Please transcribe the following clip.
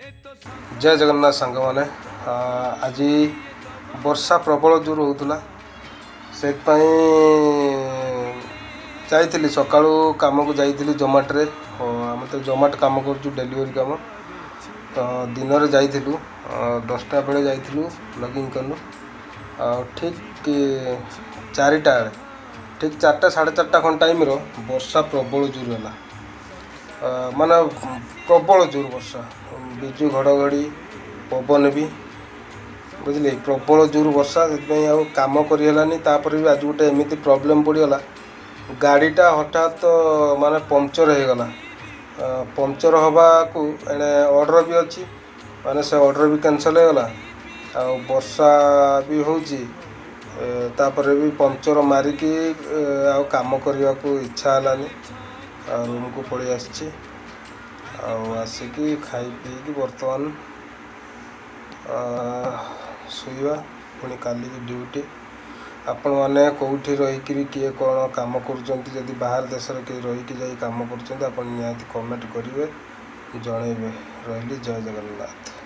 जय जगन्नाथ सांग मैंने आज वर्षा प्रबल जोर होता से जाइली सका कम को जाइली जोमाटे आम तो जोमाट कम कर डेलीवरी कम तो दिन में जाइलु 10टा बेले जाइलु लॉगिंग कलु ठीक 4टा ठीक 4टा 4:30 खन टाइम वर्षा प्रबल जोर है माने प्रबल जोर वर्षा बिजु घड़घड़ी पवन भी बुझे प्रबल जोर वर्षा से कम करनी भी आज गोटे एमती प्रोब्लेम पड़गला गाड़ीटा हठात माने पंक्चर हो गला पंक्चर हवा को एने ऑर्डर भी अच्छी माने से ऑर्डर भी कैंसल हो गला आ वर्षा भी होची तापर भी पंक्चर मारिकी आ काम करने को इच्छा हलानी रूम को पड़े आसी आसिकी खाई पी बर्तमान शुवा पुणी काली की ड्यूटी आपण मैंने कौटी रहीकि किए कौन काम कर बाहर देश किए रहीकि जा काम कर निहाती कमेंट करेंगे जनइबे रही जय जगन्नाथ।